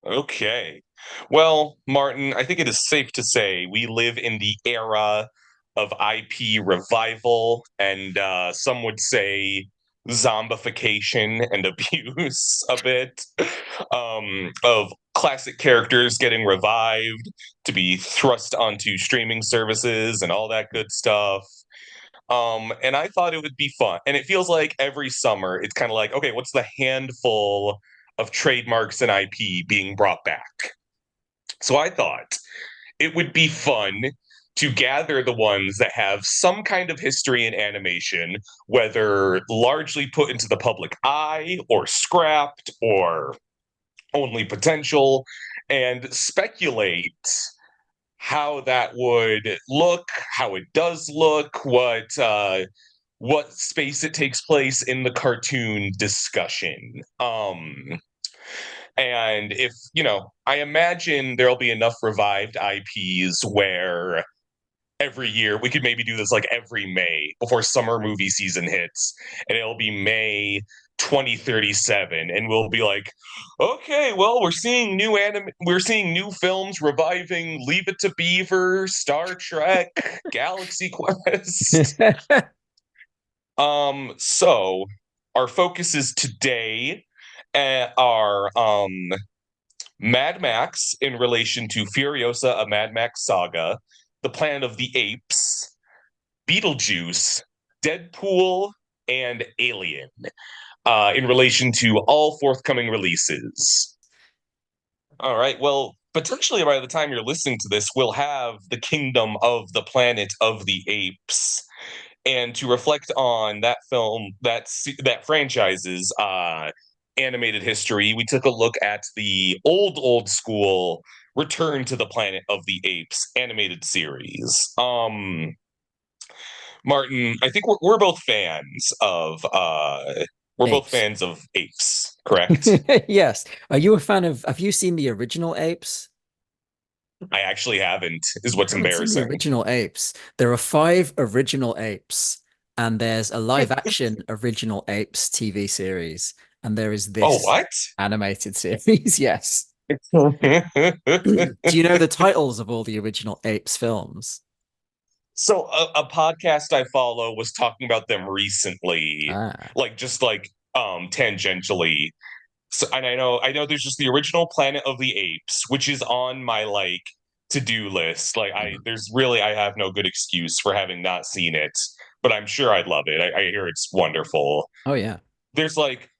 Okay. Well, Martin, I think it is safe to say we live in the era of IP revival and some would say zombification and abuse a bit of classic characters getting revived to be thrust onto streaming services and all that good stuff. And I thought it would be fun. And it feels like every summer it's kind of like, okay, what's the handful of trademarks and IP being brought back? So I thought it would be fun to gather the ones that have some kind of history in animation, whether largely put into the public eye or scrapped or only potential, and speculate how that would look, how it does look, what space it takes place in the cartoon discussion. And if, I imagine there'll be enough revived IPs where every year we could maybe do this like every May before summer movie season hits, and it'll be May 2037, and we'll be like, okay, well, we're seeing new films reviving Leave It to Beaver, Star Trek, Galaxy Quest. So our focuses today are Mad Max in relation to Furiosa, a Mad Max saga, The Planet of the Apes, Beetlejuice, Deadpool, and Alien in relation to all forthcoming releases. All right. Well, potentially by the time you're listening to this, we'll have the Kingdom of the Planet of the Apes. And to reflect on that film, that franchise's animated history, we took a look at the old school Return to the Planet of the Apes animated series. Martin, I think we're both fans of Apes. apes, correct? Yes. Are you a fan of, have you seen the original Apes? I actually haven't, is You what's haven't seen the embarrassing. original Apes. There are five original Apes, and there's a live action original Apes TV series, and there is Oh, this what? animated series. Yes. Do you know the titles of all the original Apes films? So a podcast I follow was talking about them recently, Ah. like just like tangentially. So, and I know there's just the original Planet of the Apes, which is on my like to-do list. Like Mhm. I have no good excuse for having not seen it, but I'm sure I'd love it. I hear it's wonderful. Oh yeah. There's like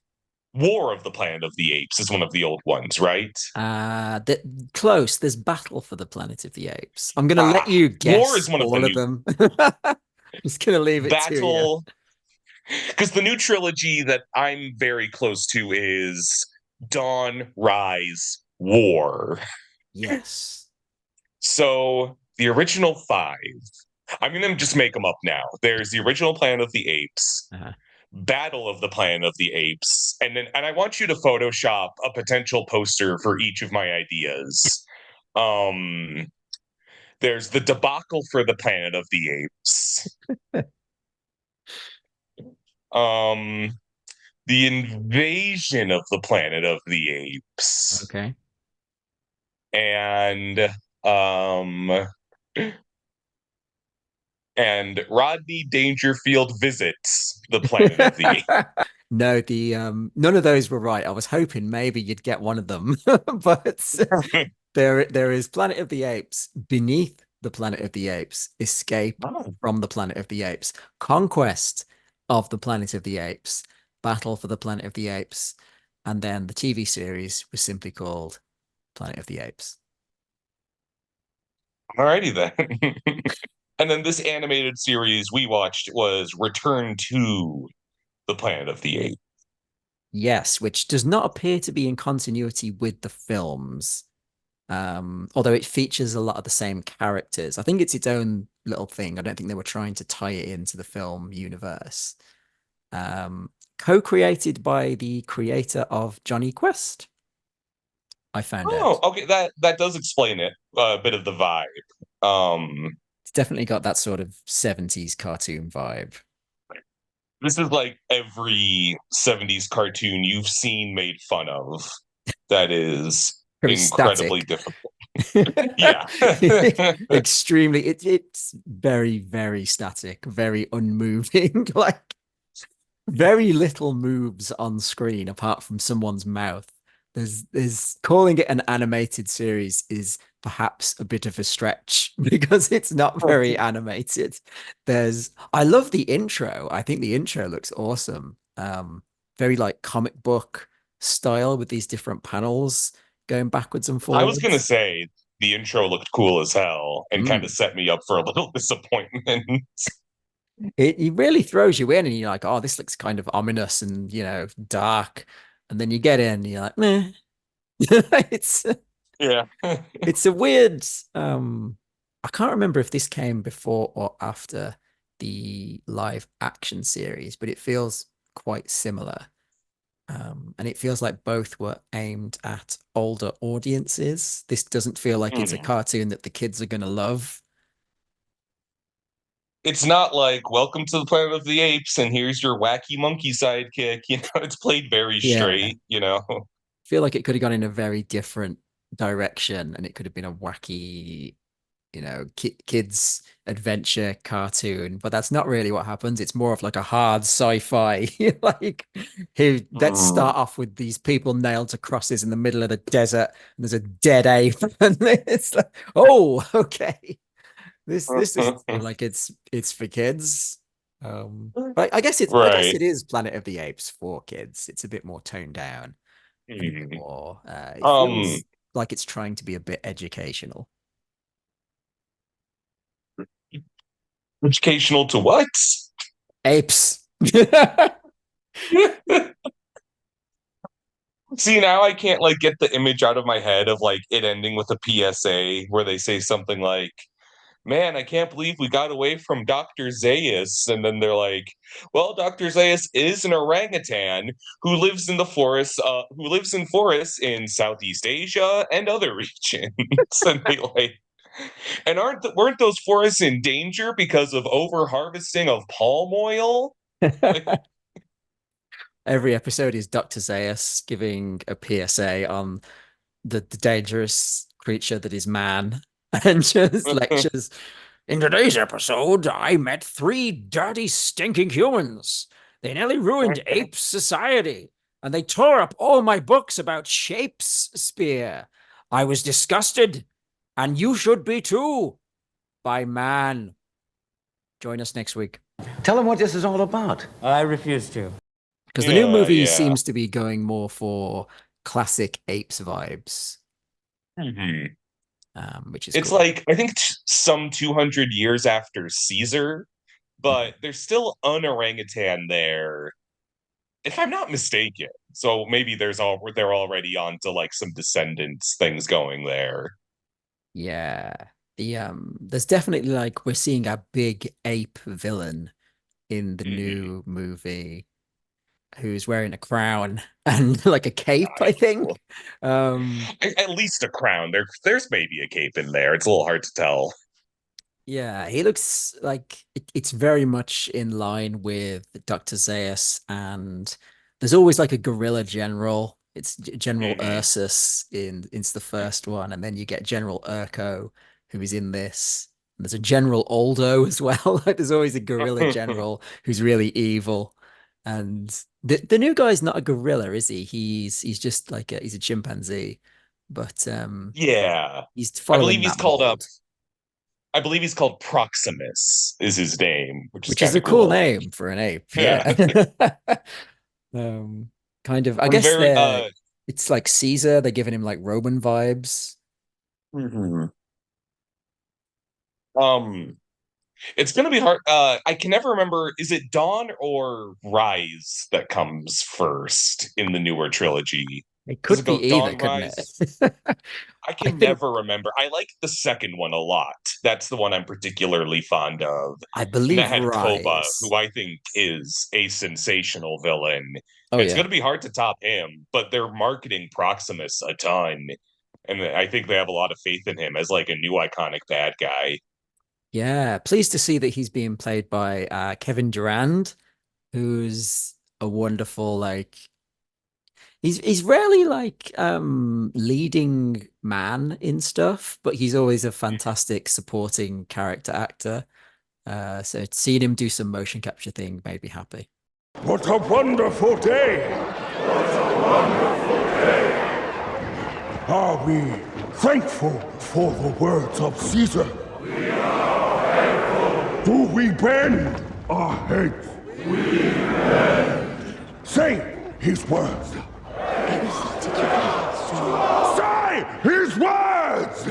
War of the Planet of the Apes is one of the old ones, right? The, close. There's Battle for the Planet of the Apes. I'm gonna let Ah, you War is guess one of the all of new them. Just gonna leave it to you. Battle, because the new trilogy that I'm very close to is Dawn, Rise, War. Yes. So the original five, I'm gonna just make them up now. There's the original Planet of the Apes, Uh-huh. Battle of the Planet of the Apes, and I want you to Photoshop a potential poster for each of my ideas. Um, there's the debacle for the Planet of the Apes. Um, the invasion of the Planet of the Apes, Okay. and um, and Rodney Dangerfield visits the Planet of the Apes. No, the none of those were right. I was hoping maybe you'd get one of them. But there is Planet of the Apes, Beneath the Planet of the Apes, Escape Oh. from the Planet of the Apes, Conquest of the Planet of the Apes, Battle for the Planet of the Apes, and then the TV series was simply called Planet of the Apes. Alrighty then. And then this animated series we watched was Return to the Planet of the Apes. Yes, which does not appear to be in continuity with the films. Although it features a lot of the same characters. I think it's its own little thing. I don't think they were trying to tie it into the film universe. Co-created by the creator of Johnny Quest, I found Oh, out. okay, that does explain it, a bit of the vibe. Um, It's definitely got that sort of 70s cartoon vibe. this is like every 70s cartoon you've seen made fun of. That is. very incredibly static. difficult. Yeah. Extremely, it's very, very static, very unmoving. Like very little moves on screen apart from someone's mouth. There's calling it an animated series is perhaps a bit of a stretch because it's not very animated. I love the intro. I think the intro looks awesome. Very like comic book style with these different panels going backwards and I was gonna forwards. say the intro looked cool as hell and kind of Mm. set me up for a little disappointment. It really throws you in, and you're like, oh, this looks kind of ominous and dark. And then you get in, and you're like, meh. It's Yeah. it's a weird I can't remember if this came before or after the live action series, but it feels quite similar. And it feels like both were aimed at older audiences. This doesn't feel like it's a Hmm. cartoon that the kids are gonna love. It's not like Welcome to the Planet of the Apes and here's your wacky monkey sidekick. It's played very Yeah. straight. Feel like it could have gone in a very different direction and it could have been a wacky kids adventure cartoon, but that's not really what happens. It's more of like a hard sci-fi, like here, let's Mm. start off with these people nailed to crosses in the middle of the desert, and there's a dead ape, and it's like, oh, okay. This doesn't seem like it's for kids. But I guess Right. it is Planet of the Apes for kids. It's a bit more toned down and a bit Hmm. more it Um, feels like it's trying to be a bit educational. Educational to what? Apes. See, now I can't like get the image out of my head of like it ending with a PSA where they say something like, "Man, I can't believe we got away from Dr. Zaius." And then they're like, "Well, Dr. Zaius is an orangutan who lives in the forest, who lives in forests in Southeast Asia and other regions." And they like, and weren't those forests in danger because of over harvesting of palm oil? Like, Every episode is Dr. Zaius giving a PSA on the dangerous creature that is man and just lectures. In today's episode, I met three dirty, stinking humans. They nearly ruined ape society, and they tore up all my books about Shakespeare. I was disgusted, and you should be too, by man. Join us next week. Tell them what this is all about. I refuse to. Because the new yeah, movie yeah. seems to be going more for classic apes vibes, Mhm. which is It's cool. like I think some 200 years after Caesar, but there's still an orangutan there, if I'm not mistaken. So maybe they're already on to like some descendants things going there. Yeah. There's definitely like we're seeing a big ape villain in the Hmm. new movie who's wearing a crown and like a cape, I Nice. think. Um, At least a crown. There's maybe a cape in there. It's a little hard to tell. yeah, he looks like it's very much in line with Dr. Zaius, and there's always like a gorilla general. It's General Hmm. Ursus in the first one, and then you get General Urko, who is in this. And there's a General Aldo as well. Like there's always a gorilla general who's really evil. And the new guy's not a gorilla, is he? He's just like he's a chimpanzee, but Yeah. he's I believe following he's that called mold. I believe he's called Proximus is his name, which is Which is kind a of cool cool. name for an ape. Yeah. Yeah. Kind of, I I'm guess very it's like Caesar, they're giving him like Roman vibes. mhm. um It's gonna be hard. I can never remember. Is it Dawn or Rise that comes first in the newer trilogy? It Does could it be go either, Dawn couldn't Rise? it? I I can think never remember. I like the second one a lot. That's the one I'm particularly fond of. I And that believe had Koba, Rise. who I think is a sensational villain. Oh It's yeah. gonna be hard to top him, but they're marketing Proximus a ton. And I think they have a lot of faith in him as like a new iconic bad guy. Yeah. Pleased to see that he's being played by Kevin Durand, who's a wonderful like He's rarely like leading man in stuff, but he's always a fantastic supporting character actor. So seeing him do some motion capture thing made me happy. What a wonderful day! Are we thankful for the words of Caesar? Do we bend our heads? Say his words! Say his words!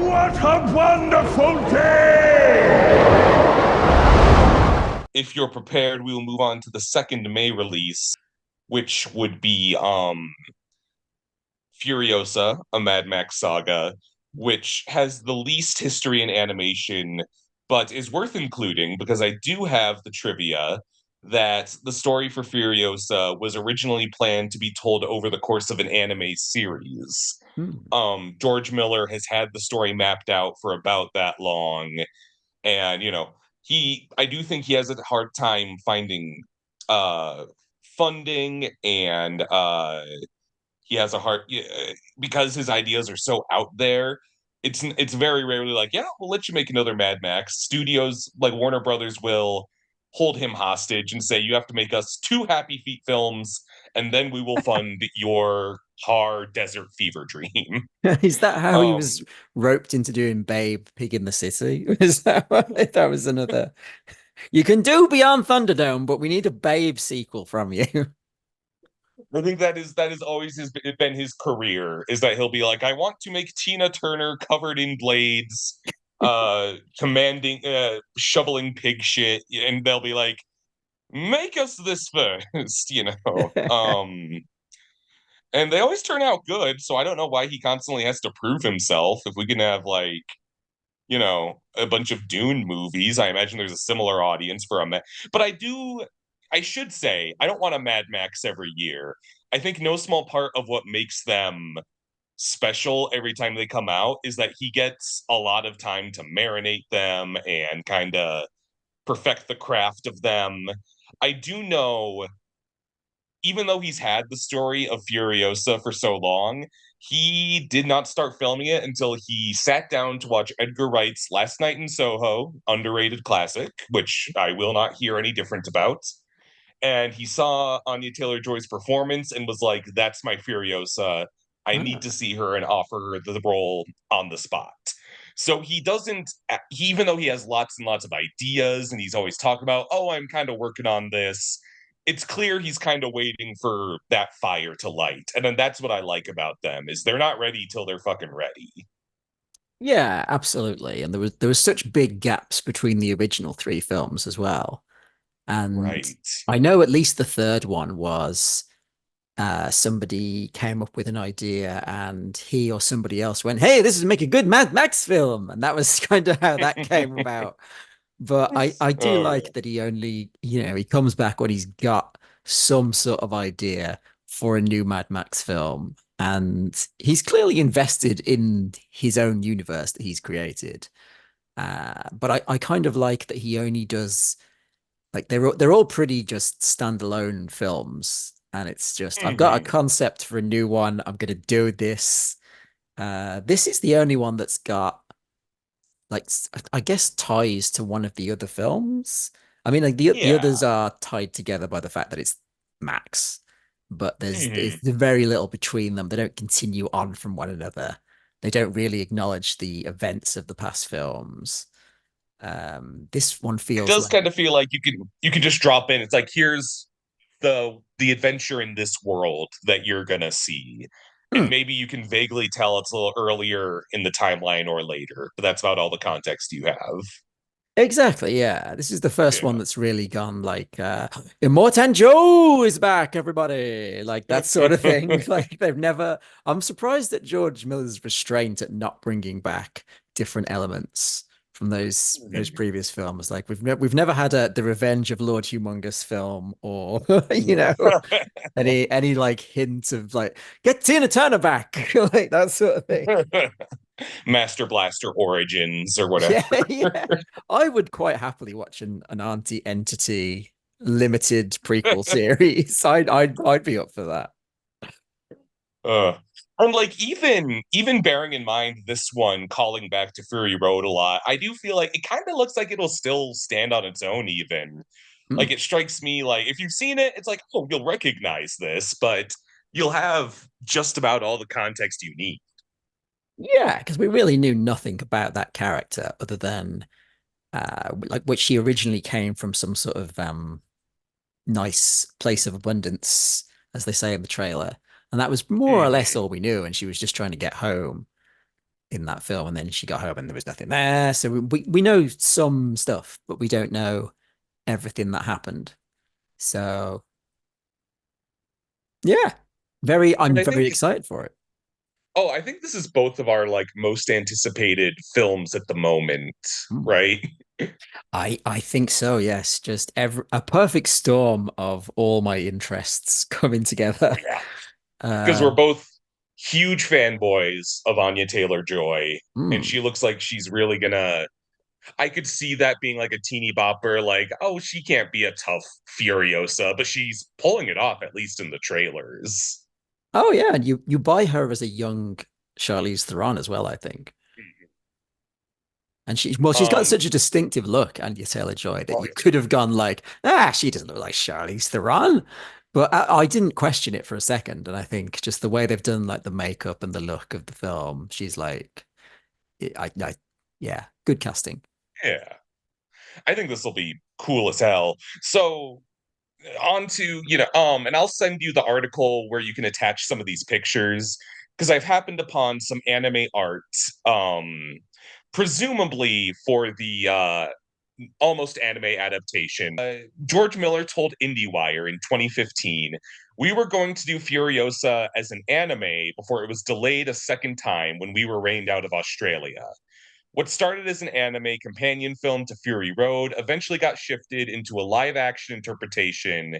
What a wonderful day! If you're prepared, we will move on to the 2nd May release, which would be Furiosa, a Mad Max saga, which has the least history in animation, but is worth including because I do have the trivia that the story for Furiosa was originally planned to be told over the course of an anime series. Hmm. George Miller has had the story mapped out for about that long, and I do think he has a hard time finding uh funding, and he has a hard because his ideas are so out there. It's very rarely like, yeah, we'll let you make another Mad Max. Studios like Warner Brothers will hold him hostage and say you have to make us 2 Happy Feet films, and then we will fund your Tar Desert Fever dream. Is that how he um was roped into doing Babe Pig in the City? Is that that was another? You can do Beyond Thunderdome, but we need a Babe sequel from you. I think that is always been his career, is that he'll be like, I want to make Tina Turner covered in blades, commanding, shoveling pig shit, and they'll be like, make us this first, and they always turn out good. So I don't know why he constantly has to prove himself. If we can have like, a bunch of Dune movies, I imagine there's a similar audience for but I should say, I don't want a Mad Max every year. I think no small part of what makes them special every time they come out is that he gets a lot of time to marinate them and kind of perfect the craft of them. I do know, even though he's had the story of Furiosa for so long, he did not start filming it until he sat down to watch Edgar Wright's Last Night in Soho, underrated classic, which I will not hear any different about. And he saw Anya Taylor-Joy's performance and was like, "That's my Furiosa. I need to Ah. see her and offer her the role on the spot." So he doesn't, even though he has lots and lots of ideas and he's always talking about, "Oh, I'm kind of working on this." It's clear he's kind of waiting for that fire to light, and then that's what I like about them is they're not ready till they're fucking ready. Yeah, absolutely. And there was such big gaps between the original three films as well. And Right. I know at least the third one was somebody came up with an idea and he or somebody else went, "Hey, this is make a good Mad Max film." And that was kind of how that came about. But I do Oh like that he only, he comes back when he's got some sort of idea for a new Mad Max film. And he's clearly invested in his own universe that he's created. But I kind of like that he only does like they're all pretty just standalone films. And it's just I've got a yeah. concept for a new one. I'm gonna do this. This is the only one that's got like I guess ties to one of the other films. I mean, like the Yeah. others are tied together by the fact that it's Max, but there's Mhm. very little between them. They don't continue on from one another. They don't really acknowledge the events of the past films. This one It feels does like kind of feel like you can just drop in. It's like, here's the adventure in this world that you're gonna see. And hmm, maybe you can vaguely tell it's a little earlier in the timeline or later, but that's about all the context you have. exactly, yeah. This is the first one Yeah. that's really gone like Immortan Joe is back, everybody. Like that sort of thing. Like they've never I'm surprised at George Miller's restraint at not bringing back different elements from those previous films. Like we've never had the Revenge of Lord Humongous film or any like hint of like get Tina Turner back like that sort of thing. Master Blaster Origins or whatever. Yeah, yeah. I would quite happily watch an anti-entity limited prequel series. I'd be up for that. Uh, and like even bearing in mind this one calling back to Fury Road a lot, I do feel like it kind of looks like it'll still stand on its own even. Hmm. Like it strikes me like if you've seen it, it's like, oh, you'll recognize this, but you'll have just about all the context you need. Yeah, because we really knew nothing about that character other than like which she originally came from some sort of nice place of abundance, as they say in the trailer. And that was more or less Mhm. all we knew. And she was just trying to get home in that film. And then she got home and there was nothing there. So we know some stuff, but we don't know everything that happened. So yeah, And I'm I very think excited for it. oh, I think this is both of our like most anticipated films at the moment, Hmm. right? I think so, yes. Just a perfect storm of all my interests coming Oh together. yeah. Because we're Um, both huge fanboys of Anya Taylor-Joy, and hmm. she looks like she's really gonna I could see that being like a teeny bopper, like, oh, she can't be a tough Furiosa, but she's pulling it off, at least in the trailers. Oh yeah, and you buy her as a young Charlize Theron as well, I think. And she's got Um, such a distinctive look, Anya Taylor-Joy, that oh you yeah. could have gone like, she doesn't look like Charlize Theron. But I didn't question it for a second, and I think just the way they've done like the makeup and the look of the film, she's like, I yeah, good casting. Yeah. I think this will be cool as hell. So on to, and I'll send you the article where you can attach some of these pictures because I've happened upon some anime art, presumably for the almost anime adaptation. George Miller told IndieWire in 2015, we were going to do Furiosa as an anime before it was delayed a second time when we were rained out of Australia. What started as an anime companion film to Fury Road eventually got shifted into a live action interpretation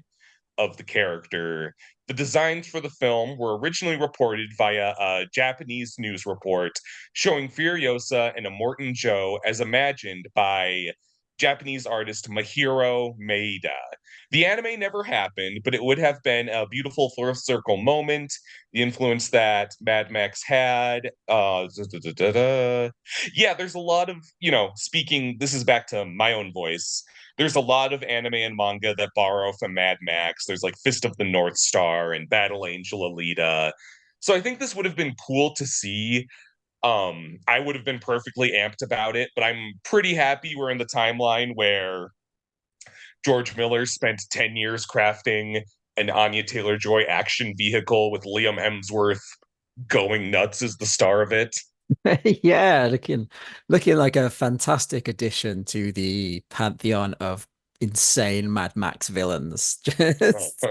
of the character. The designs for the film were originally reported via a Japanese news report showing Furiosa and Immortan Joe as imagined by Japanese artist Mahiro Maeda. The anime never happened, but it would have been a beautiful full circle moment. The influence that Mad Max had. Yeah, there's a lot of, speaking, this is back to my own voice, there's a lot of anime and manga that borrow from Mad Max. There's like Fist of the North Star and Battle Angel Alita. So I think this would have been cool to see. I would have been perfectly amped about it, but I'm pretty happy we're in the timeline where George Miller spent 10 years crafting an Anya Taylor-Joy action vehicle with Liam Hemsworth going nuts as the star of it. Yeah, looking like a fantastic addition to the pantheon of insane Mad Max villains. Just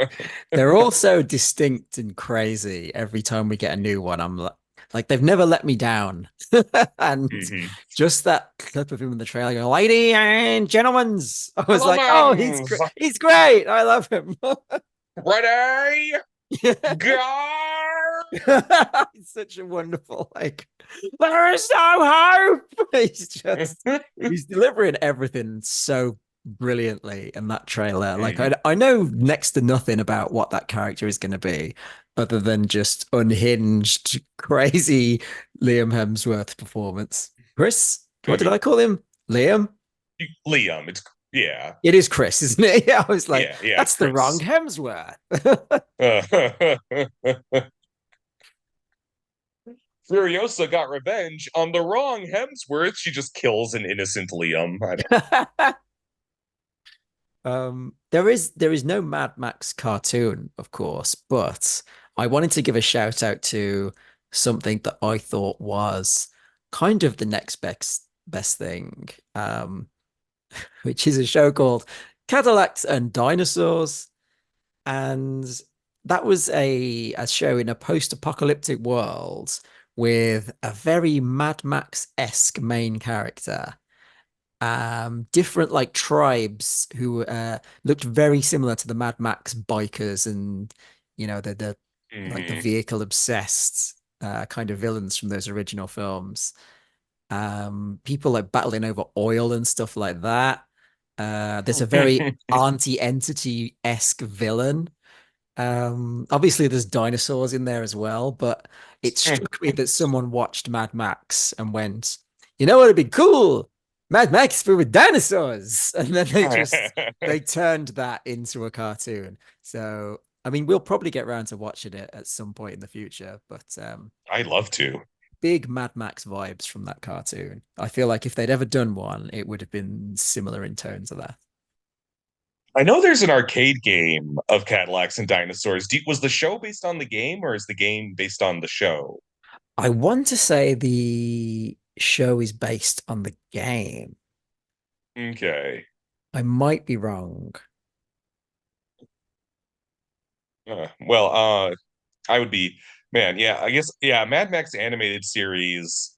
they're all so distinct and crazy every time we get a new one. I'm like they've never let me down. And Mhm. just that clip of him in the trailer going, "Lady and gentlemen," I was Hello, like, "Oh, man. he's great. I love him." Ready? Yeah. Go! It's such a wonderful, like, there is no hope. He's delivering everything so brilliantly in that trailer. Like, Mhm. I know next to nothing about what that character is going to be, other than just unhinged, crazy Liam Hemsworth performance. Chris, what did I call him? Liam? Liam, it's yeah, It is Chris, isn't it? Yeah, I was like, yeah, it's that's the wrong Chris. Hemsworth. Furiosa got revenge on the wrong Hemsworth. She just kills an innocent Liam. There is no Mad Max cartoon, of course, but I wanted to give a shout out to something that I thought was kind of the next best thing, which is a show called Cadillacs and Dinosaurs, and that was a show in a post-apocalyptic world with a very Mad Max-esque main character, different like tribes who looked very similar to the Mad Max bikers, and the like the Mhm. vehicle obsessed kind of villains from those original films. People like battling over oil and stuff like that. There's a very anti-entity-esque villain. Obviously there's dinosaurs in there as well, but it struck me that someone watched Mad Max and went, you know what would be cool? Mad Max but with dinosaurs. And then they turned that into a cartoon. So I mean we'll probably get around to watching it at some point in the future, but I'd love to. big Mad Max vibes from that cartoon. I feel like if they'd ever done one, it would have been similar in tone to that. I know there's an arcade game of Cadillacs and dinosaurs. Was the show based on the game, or is the game based on the show? I want to say the show is based on the game. Okay. I might be wrong. Well, I would be, man, yeah, I guess, yeah, Mad Max animated series.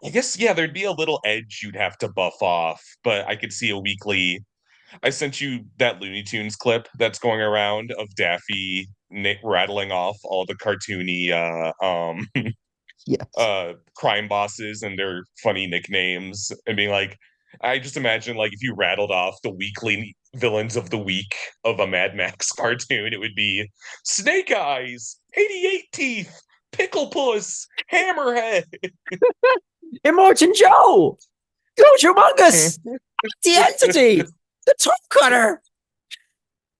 I guess, yeah, there'd be a little edge you'd have to buff off, but I could see a weekly. I sent you that Looney Tunes clip that's going around of Daffy rattling off all the cartoony Yes. crime bosses and their funny nicknames and being like, I just imagine like if you rattled off the weekly villains of the week of a Mad Max cartoon, it would be Snake Eyes, 88 Teeth, Pickle Puss, Hammerhead. Immortan Joe! Go humongous! The entity! The top cutter!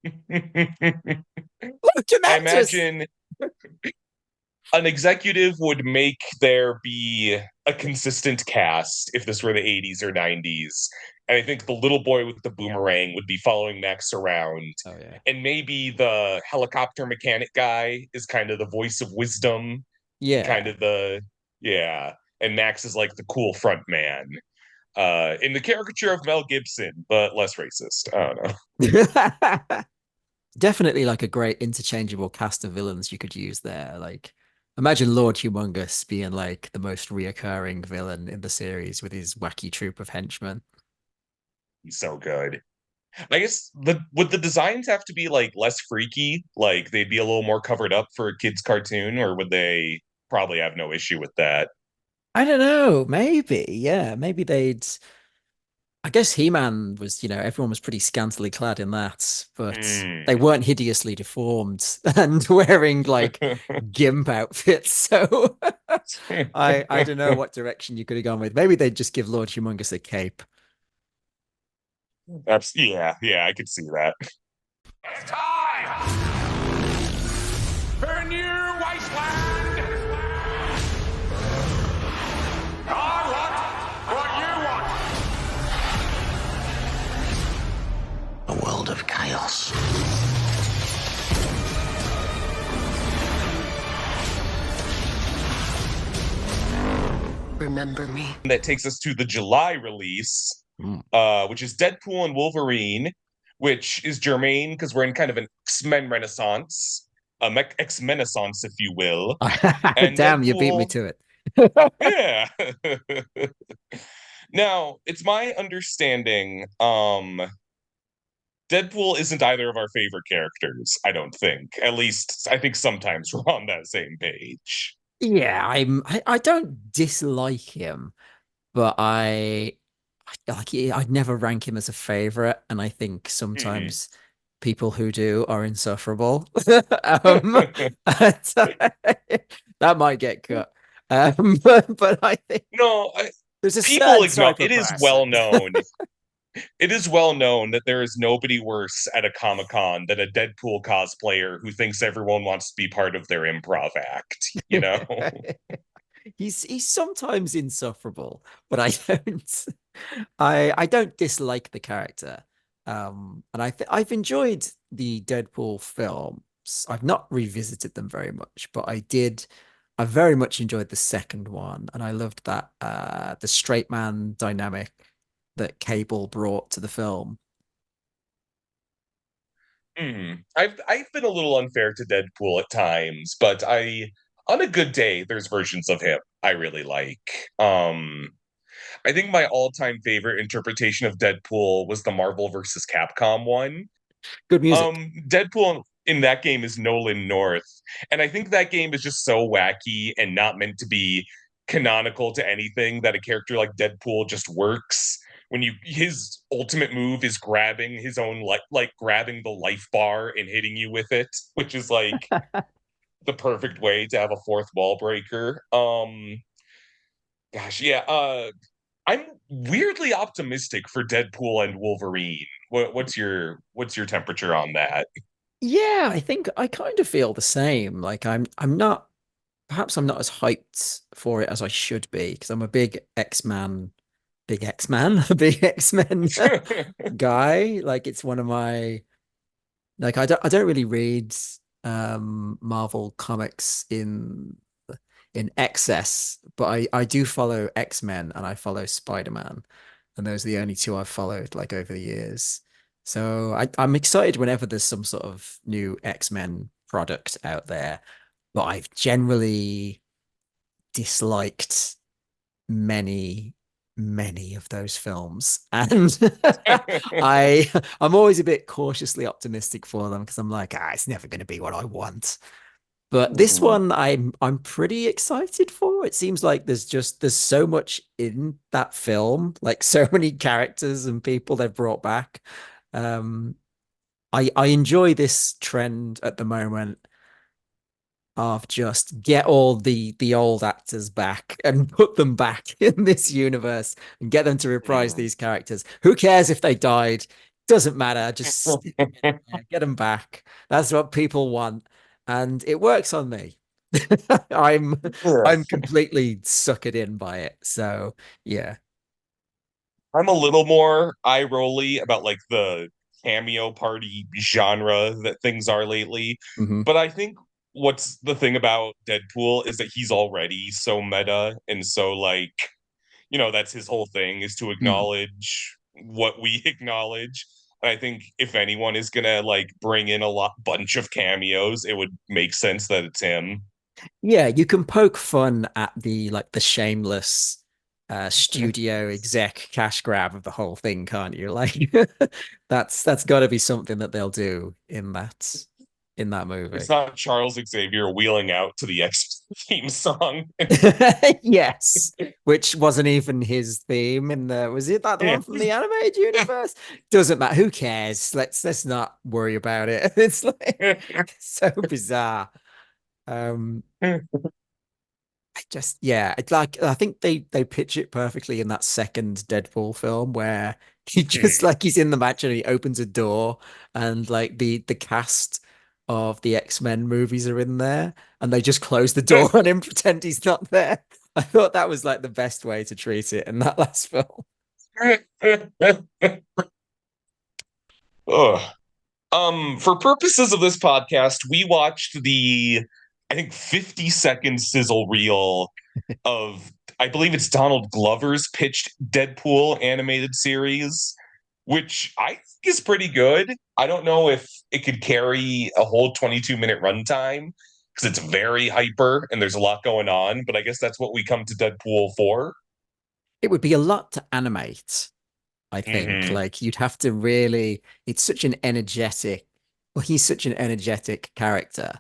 Look, I Dementus! imagine an executive would make there be a consistent cast if this were the 80s or 90s. And I think the little boy with the boomerang would be following Max around. Oh yeah. And maybe the helicopter mechanic guy is kind of the voice of wisdom and kind Yeah. of yeah. And Max is like the cool front man. In the caricature of Mel Gibson, but less racist. I don't know. Definitely like a great interchangeable cast of villains you could use there. Like imagine Lord Humongous being like the most reoccurring villain in the series with his wacky troop of henchmen. He's so good. I guess the would the designs have to be like less freaky, like they'd be a little more covered up for a kid's cartoon, or would they probably have no issue with that? I don't know, maybe, yeah, maybe they'd I guess He-Man was, everyone was pretty scantily clad in that, but they Mm. weren't hideously deformed and wearing like gimp outfits. So I don't know what direction you could have gone with. Maybe they'd just give Lord Humongous a cape. Yeah, yeah, I could see that. It's time for a new wasteland. I want what you want. A world of chaos. Remember me. That takes us to the July release, Mm. which is Deadpool and Wolverine, which is germane because we're in kind of an X-Men renaissance, X-Menaissance, if you will. And Damn, you beat me Deadpool, to it. yeah. Now, it's my understanding, Deadpool isn't either of our favorite characters, I don't think. At least I think sometimes we're on that same page. Yeah, I don't dislike him, but I like I'd never rank him as a favorite, and I think Mhm. sometimes people who do are insufferable. Um, that might get cut. But I think No, there's a people certain acknowledge type it of is well person. known. It is well known that there is nobody worse at a Comic Con than a Deadpool cosplayer who thinks everyone wants to be part of their improv act, you know? He's sometimes insufferable, but I don't dislike the character. And I've enjoyed the Deadpool films. I've not revisited them very much, but I very much enjoyed the second one, and I loved that the straight man dynamic that Cable brought to the film. I've been a little unfair to Deadpool at times, but on a good day, there's versions of him I really like. I think my all-time favorite interpretation of Deadpool was the Marvel versus Capcom one. Good music. Deadpool in that game is Nolan North, and I think that game is just so wacky and not meant to be canonical to anything that a character like Deadpool just works. when you his ultimate move is grabbing his own like grabbing the life bar and hitting you with it, which is like the perfect way to have a fourth wall breaker. Gosh, yeah. I'm weirdly optimistic for Deadpool and Wolverine. What's your temperature on that? Yeah, I think I kind of feel the same. Like I'm not perhaps I'm not as hyped for it as I should be because I'm a big X-Man, a big X-Men guy. Like it's one of my like I don't really read Marvel comics in excess, but I do follow X-Men and I follow Spider-Man, and those are the only two I've followed like over the years. So I'm excited whenever there's some sort of new X-Men product out there, but I've generally disliked many many of those films, and I'm always a bit cautiously optimistic for them because I'm like, it's never going to be what I want. But this Mhm. one I'm pretty excited for. It seems like there's so much in that film, like so many characters and people they've brought back. Um I enjoy this trend at the moment of just get all the old actors back and put them back in this universe and get them to reprise Mm. these characters. Who cares if they died? Doesn't matter. Just stick them in there, get them back. That's what people want, and it works on me. I'm Yeah. I'm completely suckered in by it. So yeah. I'm a little more eye rolly about like the cameo party genre that things are lately. Hmm. But I think what's the thing about Deadpool is that he's already so meta and so like, that's his whole thing is to Mm. acknowledge what we acknowledge. And I think if anyone is gonna like bring in a bunch of cameos, it would make sense that it's him. Yeah, you can poke fun at the shameless studio exec cash grab of the whole thing, can't you? Like that's got to be something that they'll do in that It's movie. not Charles Xavier wheeling out to the X theme song. Yes, which wasn't even his theme in the was it that the one from the animated universe? Doesn't matter. Who cares? Let's not worry about it. It's like so bizarre. Um I just yeah, it's like I think they pitch it perfectly in that second Deadpool film where he just like he's in the match and he opens a door and like the cast of the X-Men movies are in there and they just close the door on him, pretend he's not there. I thought that was like the best way to treat it in that last film. Ugh. For purposes of this podcast, we watched I think, 50-second sizzle reel of, I believe it's Donald Glover's pitched Deadpool animated series, which I think is pretty good. I don't know if it could carry a whole 22-minute runtime because it's very hyper and there's a lot going on, but I guess that's what we come to Deadpool for. It would be a lot to animate, I think. Hmm. Like you'd have to really it's such an energetic well, he's such an energetic character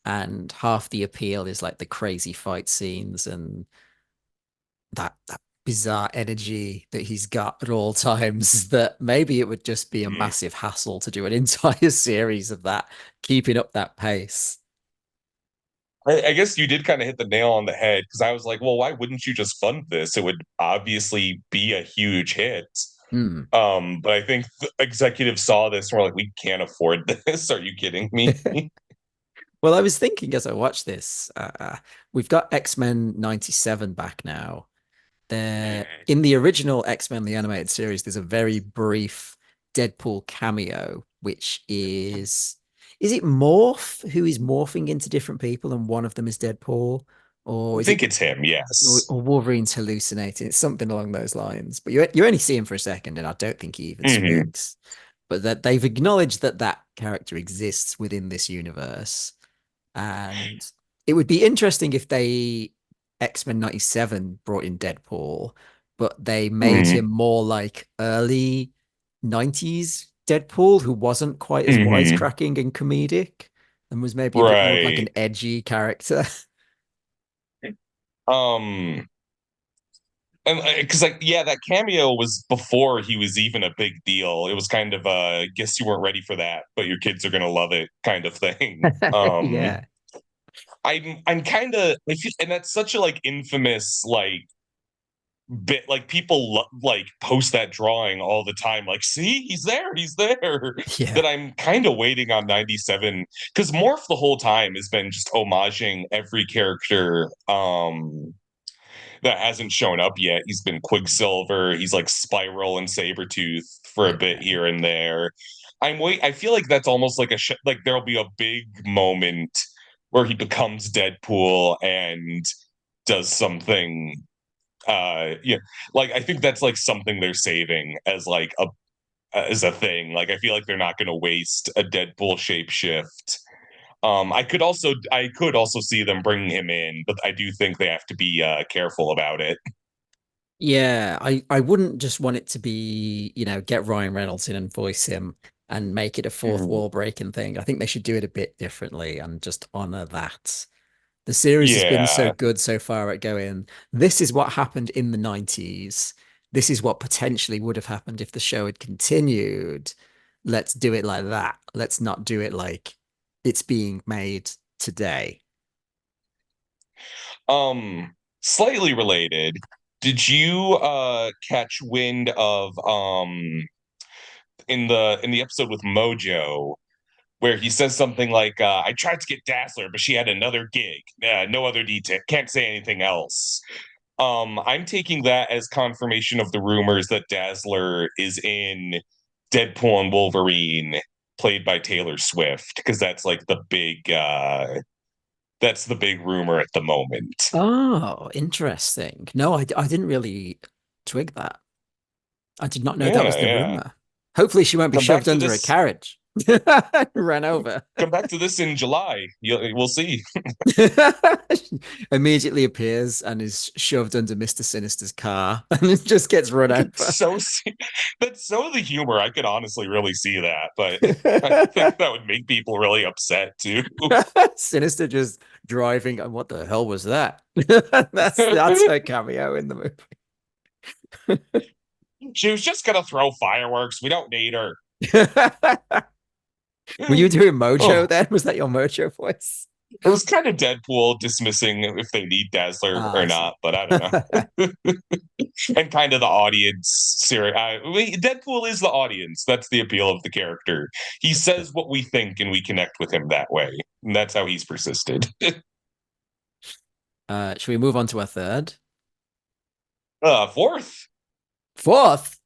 and half the appeal is like the crazy fight scenes and that bizarre energy that he's got at all times that maybe it would just be a massive hassle to do an entire series of that keeping up that pace. I guess you did kind of hit the nail on the head because I was like, well, why wouldn't you just fund this? It would obviously be a huge hit. Hmm. But I think the executives saw this and were like, we can't afford this. Are you kidding me? Well, I was thinking as I watched this, we've got X-Men 97 back now. There, in the original X-Men the animated series, there's a very brief Deadpool cameo, which is it Morph who is morphing into different people and one of them is Deadpool, or I is it think it's him, yes. or Wolverine's hallucinating? It's something along those lines. But you only see him for a second, and I don't think he even Hmm. speaks. But that they've acknowledged that that character exists within this universe. And it would be interesting if they X-Men 97 brought in Deadpool, but they made Hmm. him more like early 90s Deadpool, who wasn't quite as Hmm. wisecracking and comedic and was maybe a bit more of like an Right. edgy character. Um, And because like yeah, that cameo was before he was even a big deal. It was kind of guess you weren't ready for that, but your kids are gonna love it kind of thing. Yeah. I'm kind of and that's such a like infamous like bit, like people like post that drawing all the time, like see he's there, Yeah. that I'm kind of waiting on 97, because Morph the whole time has been just homaging every character that hasn't shown up yet. He's been Quicksilver, he's like Spiral and Sabretooth for a bit Yeah. here and there. I feel like that's almost like like there'll be a big moment where he becomes Deadpool and does something yeah, like I think that's like something they're saving as like a as a thing. Like I feel like they're not going to waste a Deadpool shapeshift. I could also see them bringing him in, but I do think they have to be careful about it. Yeah, I wouldn't just want it to be, get Ryan Reynolds in and voice him and make it a fourth Mhm. wall breaking thing. I think they should do it a bit differently and just honor that. The series has been so Yeah. good so far at going, this is what happened in the 90s. This is what potentially would have happened if the show had continued. Let's do it like that. Let's not do it like it's being made today. Slightly related. Did you catch wind of in the episode with Mojo where he says something like, I tried to get Dazzler, but she had another gig. No other detail. Can't say anything else. I'm taking that as confirmation of the rumors that Dazzler is in Deadpool and Wolverine, played by Taylor Swift, because that's the big rumor at the moment. Oh, interesting. No, I didn't really twig that. I did not know that was Yeah, the yeah. rumor. Hopefully, she won't be Come back shoved to under a this. carriage. Ran over. Come back to this in July. We'll see. Immediately appears and is shoved under Mr. Sinister's car and it just gets run over. so that's so the humor. I could honestly really see that, but I think that would make people really upset too. Sinister just driving, and what the hell was that? That's her cameo in the movie. She was just gonna throw fireworks. We don't need her. Were you doing Mojo Oh, then? Was that your Mojo voice? it was kind of Deadpool dismissing if they need Dazzler Ah, or I see. not, but I don't know. And kind of the audience series. Deadpool is the audience. That's the appeal of the character. He says what we think, and we connect with him that way. And that's how he's persisted. Should we move on to our third? Fourth. Fourth?